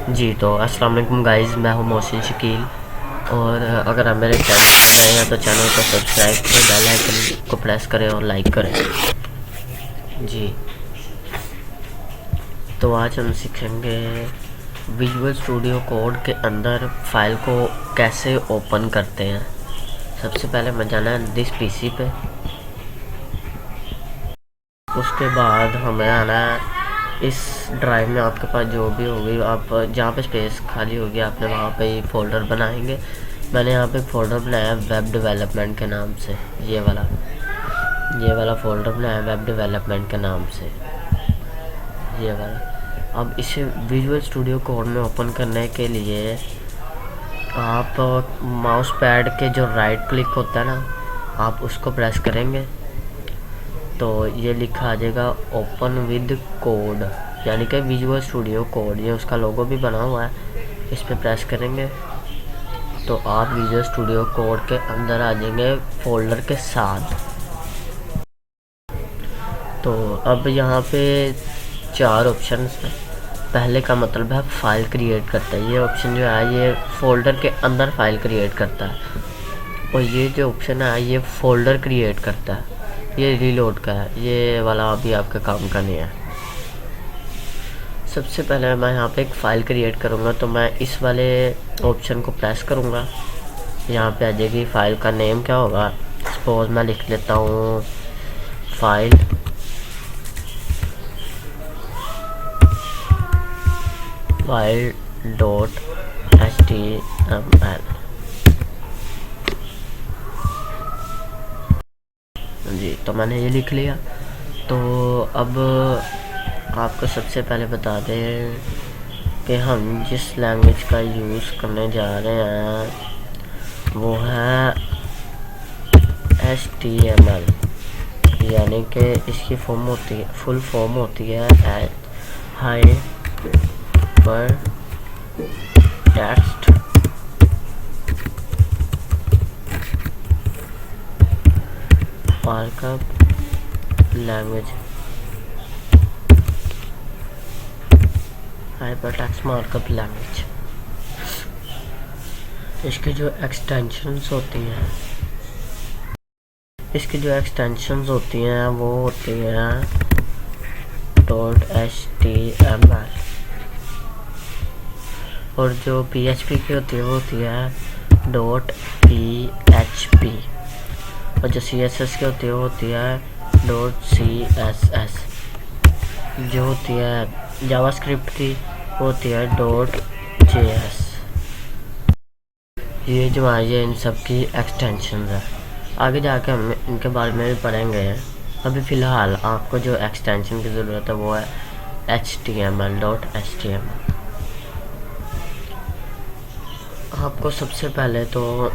जी तो अस्सलाम वालेकुम गाइज़, मैं हूं मोहसिन शकील। और अगर आप मेरे चैनल पर नए हैं तो चैनल को सब्सक्राइब करें, बेल आइकन को प्रेस करें और लाइक करें। जी तो आज हम सीखेंगे विजुअल स्टूडियो कोड के अंदर फाइल को कैसे ओपन करते हैं। सबसे पहले मैं जाना है दिस पीसी पे। उसके बाद हमें आना है इस ड्राइव में। आपके पास जो भी होगी, आप जहाँ पे स्पेस खाली होगी आपने वहाँ पे ही फोल्डर बनाएंगे। मैंने यहाँ पे एक फ़ोल्डर बनाया है वेब डेवलपमेंट के नाम से। ये वाला फ़ोल्डर बनाया है वेब डेवलपमेंट के नाम से, ये वाला। अब इसे विजुअल स्टूडियो कोड में ओपन करने के लिए आप माउस पैड के जो राइट क्लिक होता है ना, आप उसको प्रेस करेंगे तो ये लिखा आ जाएगा ओपन विद कोड, यानी कि विजुअल स्टूडियो कोड। ये उसका लोगो भी बना हुआ है। इस पर प्रेस करेंगे तो आप विजुअल स्टूडियो कोड के अंदर आ जाएंगे फ़ोल्डर के साथ। तो अब यहाँ पे 4 ऑप्शन हैं। पहले का मतलब है फ़ाइल क्रिएट करता है। ये ऑप्शन जो है ये फ़ोल्डर के अंदर फ़ाइल क्रिएट करता है। और ये जो ऑप्शन है ये फ़ोल्डर क्रिएट करता है। ये रीलोड का है, ये वाला अभी आपका काम का नहीं है। सबसे पहले मैं यहाँ पे एक फ़ाइल क्रिएट करूँगा तो मैं इस वाले ऑप्शन को प्रेस करूँगा। यहाँ पे आ जाएगी फ़ाइल का नेम क्या होगा। सपोज मैं लिख लेता हूँ फाइल डॉट HTML। जी तो मैंने ये लिख लिया। तो अब आपको सबसे पहले बता दें कि हम जिस लैंग्वेज का यूज़ करने जा रहे हैं वो है HTML, यानी कि इसकी फुल फॉर्म होती है हाई पर text markup language. Hypertext markup language. इसकी जो एक्सटेंशंस होती हैं वो होती हैं .html, और जो PHP की होती है वो होती है .php, और जो CSS की होती है वो होती है .css। जो होती है जावास्क्रिप्ट की वो होती है .js। ये जो है ये इन सब की एक्सटेंशन है। आगे जाके हम इनके बारे में भी पढ़ेंगे। अभी फ़िलहाल आपको जो एक्सटेंशन की ज़रूरत है वो है HTML.html। आपको सबसे पहले तो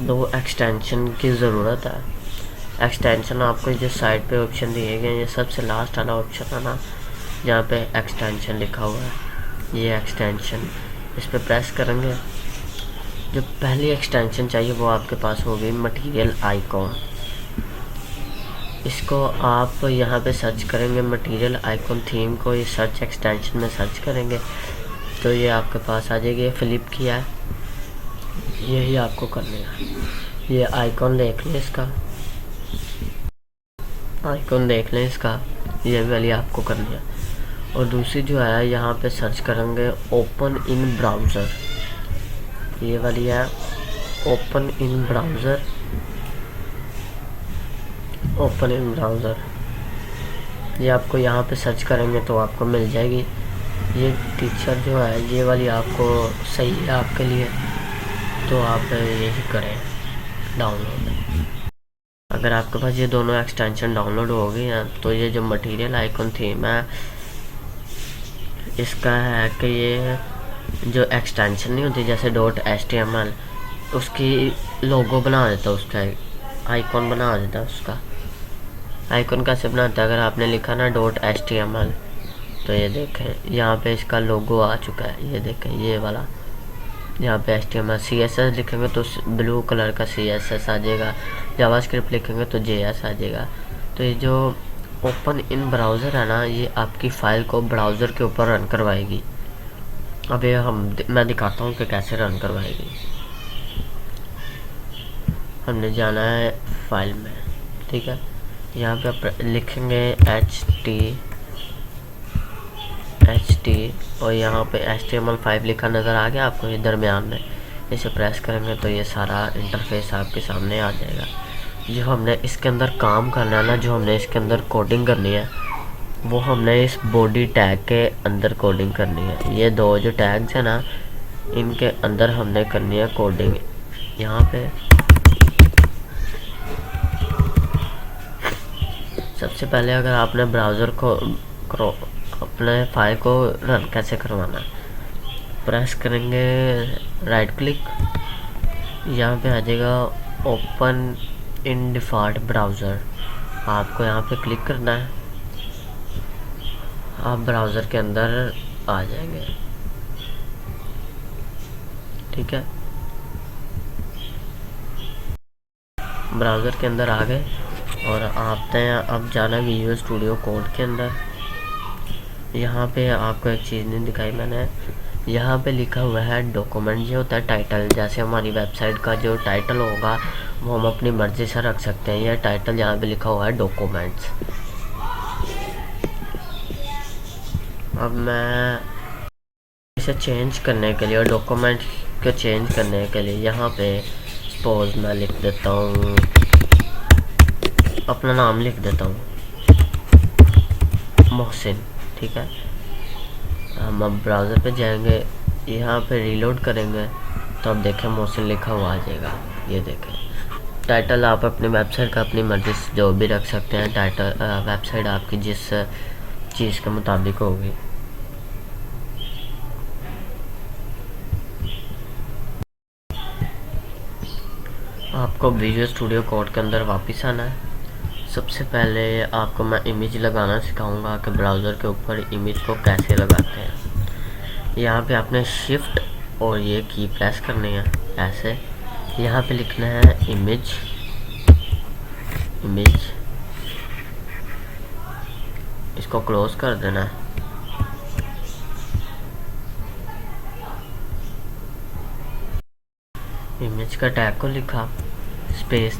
2 एक्सटेंशन की ज़रूरत है। एक्सटेंशन आपको जो साइड पे ऑप्शन दिए गए, ये सबसे लास्ट वाला ऑप्शन है ना जहाँ पे एक्सटेंशन लिखा हुआ है, ये एक्सटेंशन, इस पर प्रेस करेंगे। जो पहली एक्सटेंशन चाहिए वो आपके पास होगी मटेरियल आइकॉन। इसको आप यहाँ पे सर्च करेंगे मटेरियल आइकॉन थीम को, ये सर्च एक्सटेंशन में सर्च करेंगे तो ये आपके पास आ जाएगी। फ्लिप किया है, यही आपको करना है। ये आइकॉन देख लें इसका, ये वाली आपको करनी है। और दूसरी जो है यहाँ पे सर्च करेंगे ओपन इन ब्राउज़र, ये वाली है ओपन इन ब्राउज़र। ये आपको यहाँ पे सर्च करेंगे तो आपको मिल जाएगी। ये टीचर जो है ये वाली आपको सही है आपके लिए, तो आप यही करें डाउनलोड। अगर आपके पास ये दोनों एक्सटेंशन डाउनलोड हो गई हैं तो ये जो मटेरियल आइकन थीम है इसका है कि ये जो एक्सटेंशन नहीं होती जैसे .html, उसकी लोगो बना देता है, उसका आइकॉन बना देता है। उसका आइकॉन कैसे बनाता है, अगर आपने लिखा ना .html तो ये देखें यहाँ पे इसका लोगो आ चुका है। ये देखें ये वाला, यहाँ पे HTML। CSS लिखेंगे तो ब्लू कलर का CSS आ जाएगा, जावास्क्रिप्ट लिखेंगे तो JS आ जाएगा। तो ये जो ओपन इन ब्राउज़र है ना, ये आपकी फ़ाइल को ब्राउज़र के ऊपर रन करवाएगी। अब ये मैं दिखाता हूँ कि कैसे रन करवाएगी। हमने जाना है फाइल में, ठीक है। यहाँ पे आप लिखेंगे HT और यहाँ पे HTML5 लिखा नज़र आ गया आपको, ये दरमियान में। इसे प्रेस करेंगे तो ये सारा इंटरफेस आपके सामने आ जाएगा। जो हमने इसके अंदर काम करना है ना, जो हमने इसके अंदर कोडिंग करनी है, वो हमने इस बॉडी टैग के अंदर कोडिंग करनी है। ये दो जो टैग्स हैं ना, इनके अंदर हमने करनी है कोडिंग। यहाँ पे सबसे पहले अगर आपने ब्राउज़र को अपने फाइल को रन कैसे करवाना है, प्रेस करेंगे राइट क्लिक, यहाँ पे आ जाएगा ओपन इन डिफ़ॉल्ट ब्राउज़र। आपको यहाँ पे क्लिक करना है, आप ब्राउज़र के अंदर आ जाएंगे, ठीक है। ब्राउज़र के अंदर आ गए और आपने अब जाना विजुअल स्टूडियो कोड के अंदर। यहाँ पे आपको एक चीज़ नहीं दिखाई मैंने, यहाँ पे लिखा हुआ है डॉक्यूमेंट। जो होता है टाइटल, जैसे हमारी वेबसाइट का जो टाइटल होगा वो हम अपनी मर्ज़ी से रख सकते हैं। यह टाइटल यहाँ पे लिखा हुआ है डॉक्यूमेंट्स। अब मैं इसे चेंज करने के लिए और डॉक्यूमेंट को चेंज करने के लिए यहाँ पे सपोज मैं लिख देता हूँ, अपना नाम लिख देता हूँ मोहसिन, ठीक है। हम अब ब्राउज़र पे जाएंगे, यहाँ पे रीलोड करेंगे तो अब देखें मोहसिन लिखा हुआ आ जाएगा। ये देखें टाइटल आप अपनी वेबसाइट का अपनी मर्ज़ी से जो भी रख सकते हैं। टाइटल वेबसाइट आपकी जिस चीज़ के मुताबिक होगी। आपको विजुअल स्टूडियो कोड के अंदर वापस आना है। सबसे पहले आपको मैं इमेज लगाना सिखाऊंगा कि ब्राउज़र के ऊपर इमेज को कैसे लगाते हैं। यहाँ पे आपने शिफ्ट और ये की प्रेस करनी है ऐसे। यहाँ पे लिखना है इमेज, इसको क्लोज कर देना है। इमेज का टैग को लिखा, स्पेस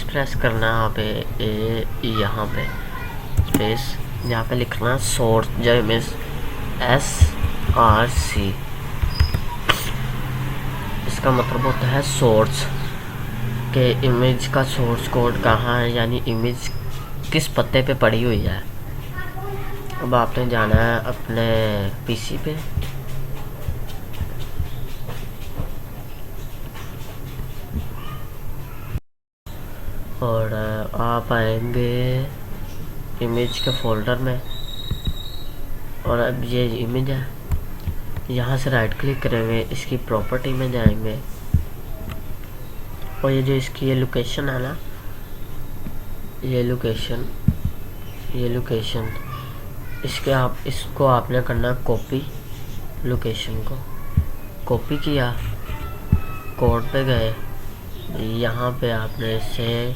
प्रेस करना है। यहाँ पे यहाँ पे स्पेस, यहाँ पे लिखना सोर्स, जो इमेज SRC, इसका मतलब होता है सोर्स के इमेज का सोर्स कोड कहाँ है, यानी इमेज किस पत्ते पे पड़ी हुई है। अब आपने जाना है अपने PC पे, और आप आएंगे इमेज के फोल्डर में, और अब ये इमेज है, यहाँ से राइट क्लिक करेंगे, इसकी प्रॉपर्टी में जाएंगे और ये जो इसकी ये लोकेशन है ना, ये लोकेशन इसको आपने करना कॉपी। लोकेशन को कॉपी किया, कोड पे गए, यहाँ पे आपने इसे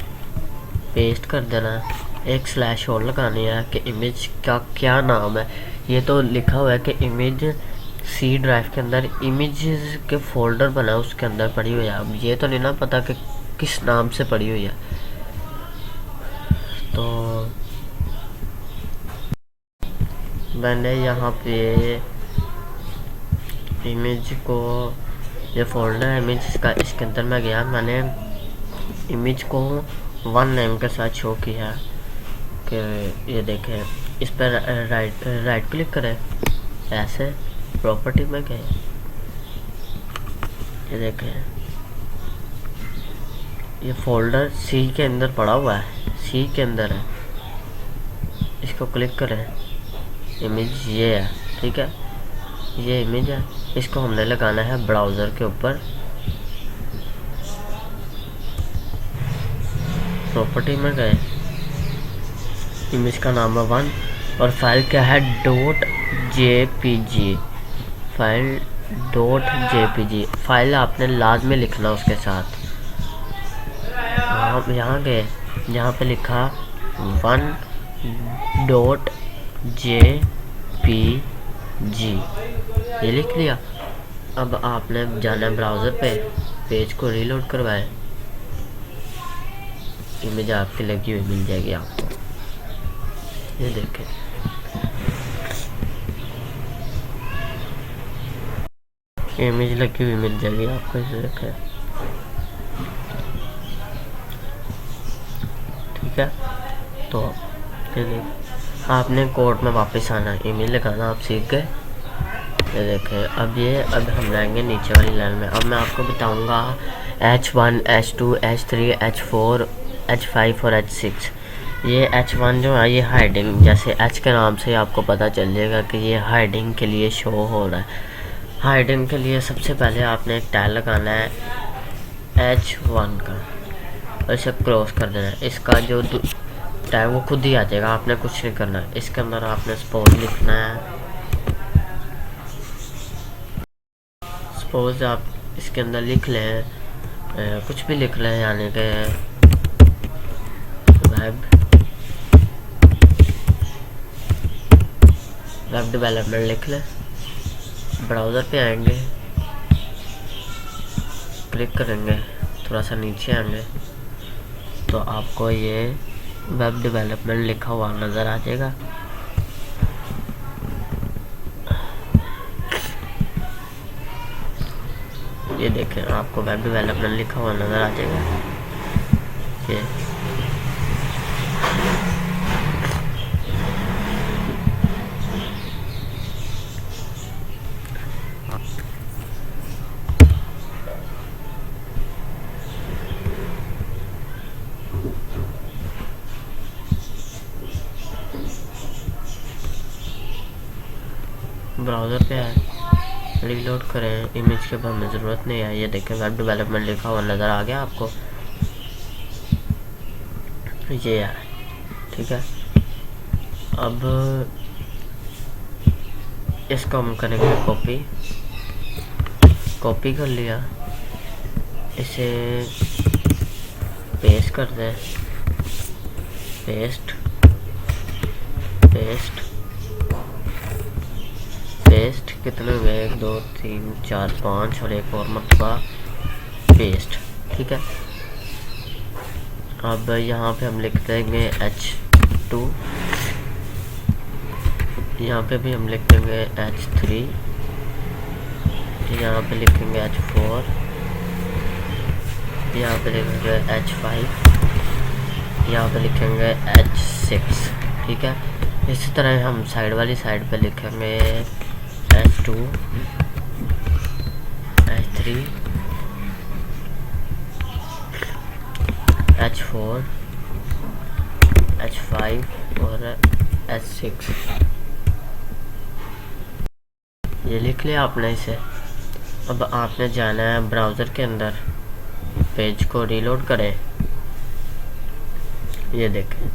पेस्ट कर देना। एक स्लैश और लगानी है कि इमेज का क्या नाम है। ये तो लिखा हुआ है कि इमेज C ड्राइव के अंदर इमेजेस के फोल्डर बना उसके अंदर पड़ी हुई है। अब ये तो नहीं ना पता कि किस नाम से पड़ी हुई है। तो मैंने यहाँ पे इमेज को, ये फोल्डर है इमेज का, इसके अंदर मैं गया, मैंने इमेज को 1 नेम के साथ शो किया कि ये देखें। इस पर राइट क्लिक करें, ऐसे प्रॉपर्टी में गए, ये देखें ये फोल्डर C के अंदर पड़ा हुआ है, C के अंदर है। इसको क्लिक करें, इमेज ये है, ठीक है, ये इमेज है। इसको हमने लगाना है ब्राउज़र के ऊपर। प्रॉपर्टी में गए, इमेज का नाम है 1 और फाइल क्या है .jpg, फाइल आपने लाजमी लिखना उसके साथ। यहाँ गए, यहाँ पे लिखा 1 डॉट जे पी जी, ये लिख लिया। अब आपने जाना है ब्राउज़र पे, पेज को रीलोड करवाएं, इमेज आपकी लगी हुई मिल जाएगी आपको। ये देखें, इमेज लगी हुई मिल जाएगी आपको, इसे देखें। ठीक है, तो ये देखें, आपने कोड में वापस आना, इमेज लगाना आप सीख गए। ये देखें, अब हम जाएंगे नीचे वाली लाइन में। अब मैं आपको बताऊंगा H1, H2, H3, H4, H5 और H6। ये H1 जो है ये हाइडिंग, जैसे H के नाम से आपको पता चल जाएगा कि ये हाइडिंग के लिए शो हो रहा है। हाइडिंग के लिए सबसे पहले आपने एक टैग लगाना है H1 का और इसे क्रॉस कर देना है। इसका जो टैग वो खुद ही आ जाएगा, आपने कुछ नहीं करना है। इसके अंदर आपने सपोज लिखना है, सपोज आप इसके अंदर लिख लें, कुछ भी लिख लें, यानी कि वेब डेवलपमेंट लिख लें। ब्राउज़र पे आएंगे, क्लिक करेंगे, थोड़ा सा नीचे आएंगे तो आपको ये वेब डेवलपमेंट लिखा हुआ नज़र आ जाएगा। ये देखें, आपको वेब डेवलपमेंट लिखा हुआ नज़र आ जाएगा। ये ब्राउज़र पे है, रीलोड करें, इमेज के बाद हमें ज़रूरत नहीं है। ये देखें, वेब डेवलपमेंट लिखा हुआ नज़र आ गया आपको, ये है। ठीक है, अब इसको हम करेंगे कॉपी कर लिया, इसे पेस्ट कर दें, पेस्ट कितने हुए, 1 2 3 4 5 और एक और मरतबा पेस्ट। ठीक है, अब यहाँ पे हम लिख देंगे H2, यहाँ पे भी हम लिख देंगे H3, यहाँ पे लिखेंगे H4, यहाँ पे लिखेंगे H5, यहाँ पे लिखेंगे H6। ठीक है, इसी तरह हम साइड वाली साइड पे लिखेंगे H2, H3, H4, H5 और H6। ये लिख लिया आपने इसे। अब आपने जाना है ब्राउज़र के अंदर, पेज को रीलोड करें। ये देखें,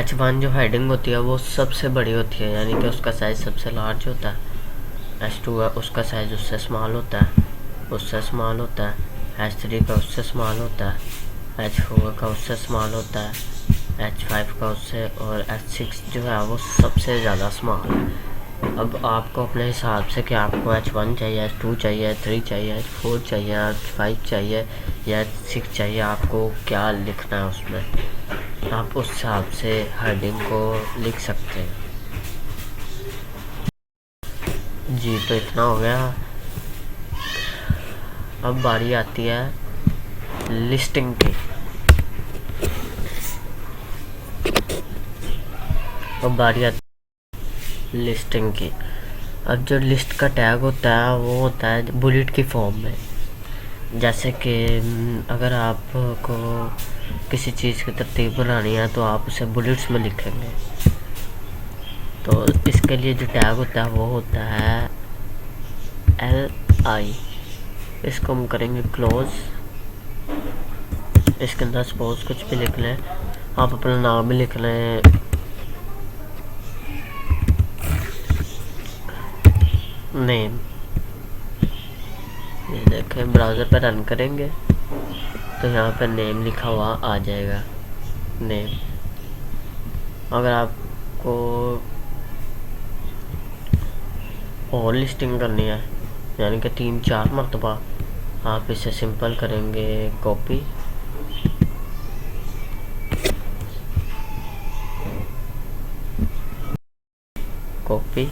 H1 जो हेडिंग होती है वो सबसे बड़ी होती है, यानी कि उसका साइज़ सबसे लार्ज होता है। H2 है, उसका साइज़ उससे स्मॉल होता है, H3 का उससे स्मॉल होता है, H4 का उससे स्मॉल होता है, H5 का उससे, और H6 जो है वो सबसे ज़्यादा स्मॉल है। अब आपको अपने हिसाब से कि आपको H1 चाहिए, H2 चाहिए, H3 चाहिए, H4 चाहिए, H5 चाहिए या H6 चाहिए, आपको क्या लिखना है उसमें, आप उस हिसाब से हेडिंग को लिख सकते हैं। जी, तो इतना हो गया। अब बारी आती है लिस्टिंग की। लिस्टिंग की। अब जो लिस्ट का टैग होता है वो होता है बुलेट की फॉर्म में। जैसे कि अगर आपको किसी चीज़ की तरतीब बनानी है तो आप उसे बुलेट्स में लिखेंगे। तो इसके लिए जो टैग होता है वो होता है LI। इसको हम करेंगे क्लोज। इसके अंदर सपोज कुछ भी लिख लें, आप अपना नाम भी लिख लें, नेम। ये देखें, ब्राउज़र पर रन करेंगे तो यहाँ पर नेम लिखा हुआ आ जाएगा, नेम। अगर आप आपको और लिस्टिंग करनी है, यानी कि 3-4 मरतबा आप इसे सिंपल करेंगे कॉपी, कॉपी।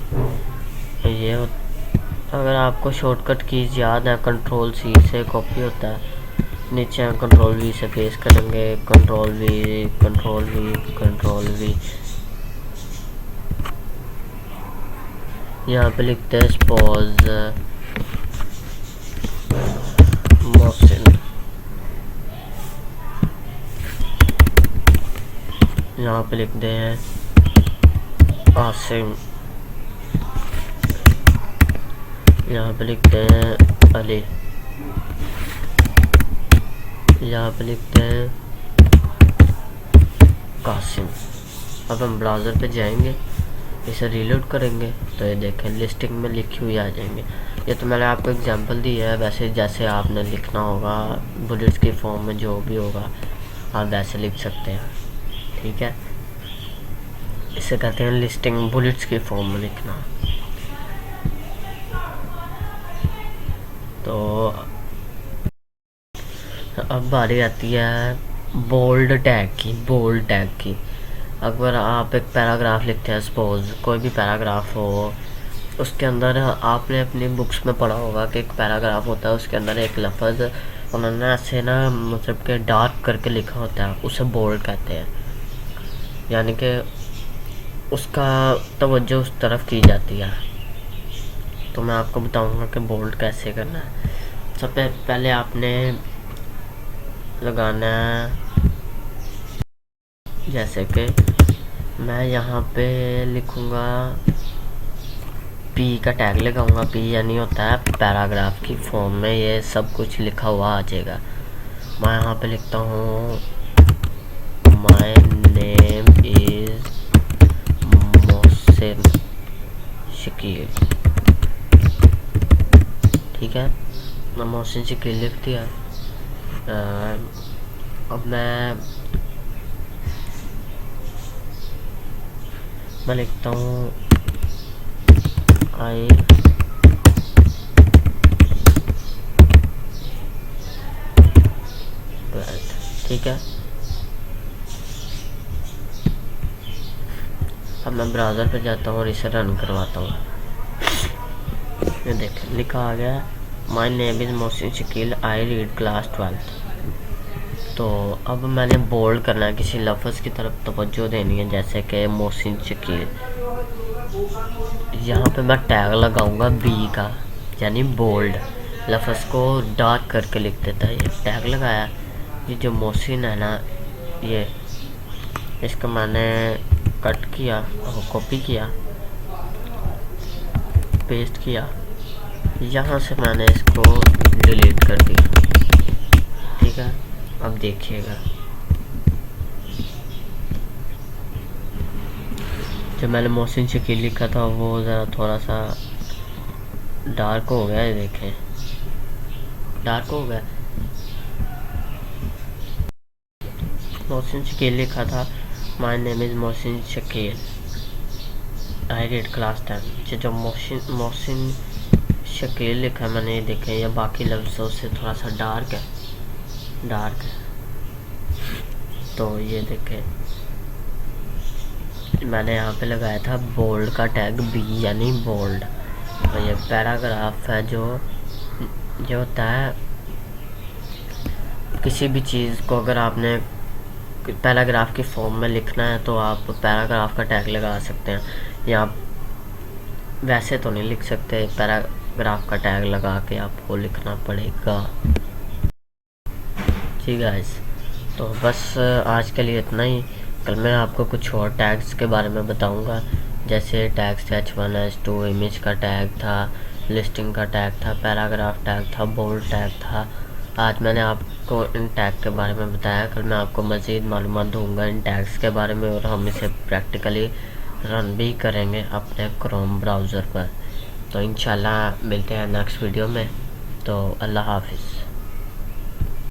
ये अगर आपको शॉर्टकट कीज याद है, कंट्रोल सी से कॉपी होता है, नीचे हम कंट्रोल वी से पेस्ट करेंगे, control we, control we, control we. यहाँ पे लिखते हैं स्पोज मोहसिन, यहाँ पे लिखते हैं आसिम, यहाँ पे लिखते हैं अली, यहाँ पे लिखते हैं कासिम। अब हम ब्राउज़र पे जाएंगे, इसे रीलोड करेंगे तो ये देखें लिस्टिंग में लिखी हुई आ जाएंगे। ये तो मैंने आपको एग्जांपल दी है, वैसे जैसे आपने लिखना होगा बुलेट्स की फॉर्म में जो भी होगा आप वैसे लिख सकते हैं, ठीक है। इसे कहते हैं लिस्टिंग, बुलेट्स की फॉर्म में लिखना। तो अब बारी आती है बोल्ड टैग की, बोल्ड टैग की। अगर आप एक पैराग्राफ लिखते हैं, सपोज कोई भी पैराग्राफ हो, उसके अंदर आपने अपनी बुक्स में पढ़ा होगा कि एक पैराग्राफ होता है, उसके अंदर एक लफ्ज़ उन्होंने ऐसे ना मतलब कि डार्क करके लिखा होता है, उसे बोल्ड कहते हैं, यानी कि उसका तवज्जो उस तरफ की जाती है। तो मैं आपको बताऊंगा कि बोल्ड कैसे करना है। सबसे पहले आपने लगाना है, जैसे कि मैं यहाँ पे लिखूँगा पी का टैग लगाऊंगा, पी यानी होता है पैराग्राफ की फॉर्म में ये सब कुछ लिखा हुआ आ जाएगा। मैं यहाँ पे लिखता हूँ my name is Mohsin Shakeel, ठीक है, मैं मोहसिन शकील लिख दिया। अब मैं लिखता हूँ आई ठीक है। अब मैं ब्राउज़र पे जाता हूँ और इसे रन करवाता हूँ। ये देखें लिखा आ गया my name is Mohsin Shakeel, I read class 12th। तो अब मैंने बोल्ड करना है, किसी लफ्ज़ की तरफ तवज्जो देनी है, जैसे कि मोहसिन शकील। यहाँ पे मैं टैग लगाऊंगा बी का, यानी बोल्ड, लफ्ज़ को डार्क करके लिख देता है। ये टैग लगाया, ये जो मोहसिन है ना, ये इसका मैंने कट किया और कॉपी किया, पेस्ट किया, यहाँ से मैंने इसको डिलीट कर दिया, ठीक है। अब देखिएगा जो मैंने मोहसिन शकील लिखा था वो ज़रा थोड़ा सा डार्क हो गया है, देखें डार्क हो गया। मोहसिन शकील लिखा था my name is Mohsin Shakeel, I read class 10। जो मोहसिन शकील लिखा है मैंने, ये देखें या बाकी लफ्ज़ों से थोड़ा सा डार्क है, डार्क है। तो ये देखें मैंने यहाँ पे लगाया था बोल्ड का टैग बी यानी बोल्ड। और ये पैराग्राफ है जो होता है, किसी भी चीज़ को अगर आपने पैराग्राफ की फॉर्म में लिखना है तो आप पैराग्राफ का टैग लगा सकते हैं, या आप वैसे तो नहीं लिख सकते, पैराग्राफ का टैग लगा के आपको लिखना पड़ेगा। ठीक है, तो बस आज के लिए इतना ही। कल मैं आपको कुछ और टैग्स के बारे में बताऊंगा, जैसे टैग्स H1 H2, इमेज का टैग था, लिस्टिंग का टैग था, पैराग्राफ टैग था, बोल्ड टैग था। आज मैंने आपको इन टैग के बारे में बताया, कल मैं आपको मज़ीद मालूमात दूंगा इन टैग्स के बारे में, और हम इसे प्रैक्टिकली रन भी करेंगे अपने क्रोम ब्राउज़र पर। तो इंशाल्लाह मिलते हैं नेक्स्ट वीडियो में। तो अल्लाह हाफिज़।